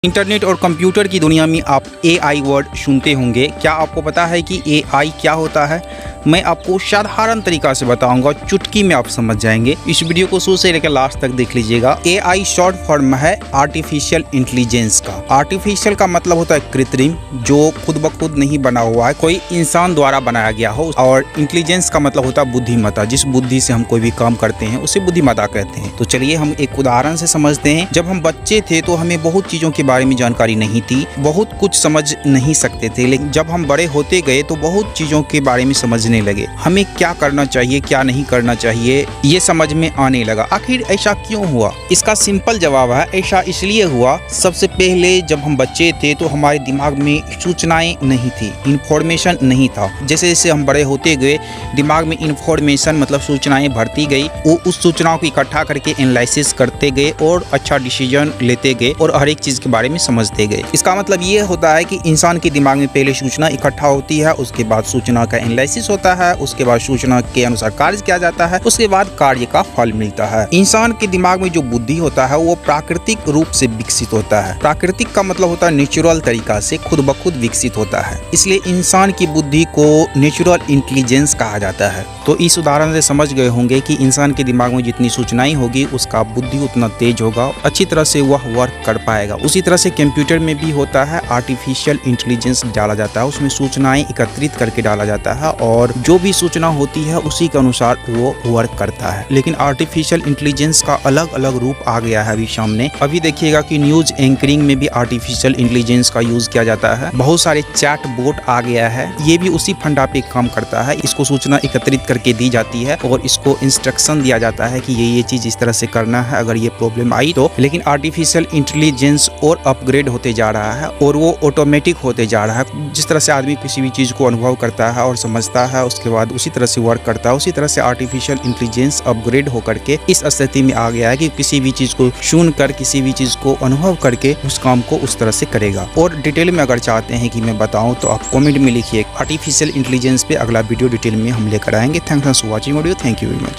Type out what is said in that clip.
Internet और computer की दुनिया में आप एआई वर्ड सुनते होंगे। क्या आपको पता है कि एआई क्या होता है? मैं आपको साधारण तरीका से बताऊंगा, चुटकी में आप समझ जाएंगे। इस वीडियो को शुरू से लेकर लास्ट तक देख लीजिएगा। एआई शॉर्ट फॉर्म है आर्टिफिशियल इंटेलिजेंस का। आर्टिफिशियल का मतलब होता है कृत्रिम, जो खुद ब खुद नहीं बना हुआ है, कोई इंसान द्वारा बनाया गया हो। और इंटेलिजेंस का मतलब होता है बुद्धिमत्ता, जिस बुद्धि से हम कोई भी काम करते हैं उसे बुद्धिमत्ता कहते हैं। तो चलिए हम एक उदाहरण से समझते हैं। जब हम बच्चे थे तो हमें बहुत चीजों के बारे में जानकारी नहीं थी, बहुत कुछ समझ नहीं सकते थे। लेकिन जब हम बड़े होते गए तो बहुत चीजों के बारे में समझने लगे। हमें क्या करना चाहिए, क्या नहीं करना चाहिए, ये समझ में आने लगा। आखिर ऐसा क्यों हुआ? इसका सिंपल जवाब है, ऐसा इसलिए हुआ। सबसे पहले जब हम बच्चे थे तो हमारे दिमाग में सूचनाएं नहीं थी, इंफॉर्मेशन नहीं था। जैसे जैसे हम बड़े होते गए, दिमाग में इंफॉर्मेशन मतलब सूचनाएं भरती गई। वो उस सूचनाओं को इकट्ठा करके एनालिसिस करते गए और अच्छा डिसीजन लेते गए और हर एक चीज के बारे में समझते गए। इसका मतलब ये होता है कि इंसान के दिमाग में पहले सूचना इकट्ठा होती है, उसके बाद सूचना का एनालिसिस होता है, उसके बाद सूचना के अनुसार कार्य किया जाता है, उसके बाद कार्य का फल मिलता है। इंसान के दिमाग में जो बुद्धि होता है वो प्राकृतिक रूप से विकसित होता है। प्राकृतिक का मतलब होता है नेचुरल तरीका से, खुद ब खुद विकसित होता है। इसलिए इंसान की बुद्धि को नेचुरल इंटेलिजेंस कहा जाता है। तो इस उदाहरण से समझ गए होंगे कि इंसान के दिमाग में जितनी सूचनाएं होगी उसका बुद्धि उतना तेज होगा, अच्छी तरह से वह वर्क कर पाएगा। उसी तरह से कंप्यूटर में भी होता है, आर्टिफिशियल इंटेलिजेंस डाला जाता है, उसमें सूचनाएं एकत्रित करके डाला जाता है और जो भी सूचना होती है उसी के अनुसार वो वर्क करता है। लेकिन आर्टिफिशियल इंटेलिजेंस का अलग अलग रूप आ गया है अभी सामने। अभी देखिएगा कि न्यूज एंकरिंग में भी आर्टिफिशियल इंटेलिजेंस का यूज किया जाता है। बहुत सारे चैट बोट आ गया है, ये भी उसी फंडा पे काम करता है। इसको सूचना एकत्रित करके दी जाती है और इसको इंस्ट्रक्शन दिया जाता है कि ये चीज इस तरह से करना है अगर ये प्रॉब्लम आई तो। लेकिन आर्टिफिशियल इंटेलिजेंस और अपग्रेड होते जा रहा है और वो ऑटोमेटिक होते जा रहा है। जिस तरह से आदमी किसी भी चीज को अनुभव करता है और समझता है, उसके बाद उसी तरह से वर्क करता है, उसी तरह से आर्टिफिशियल इंटेलिजेंस अपग्रेड होकर के इस स्थिति में आ गया है कि किसी भी चीज को सुनकर, किसी भी चीज को अनुभव करके उस काम को उस तरह से करेगा। और डिटेल में अगर चाहते हैं कि मैं बताऊं तो आप कमेंट में लिखिए। आर्टिफिशियल इंटेलिजेंस पे अगला वीडियो डिटेल में हम लेकर आएंगे। Thanks for watching video. Thank you very much.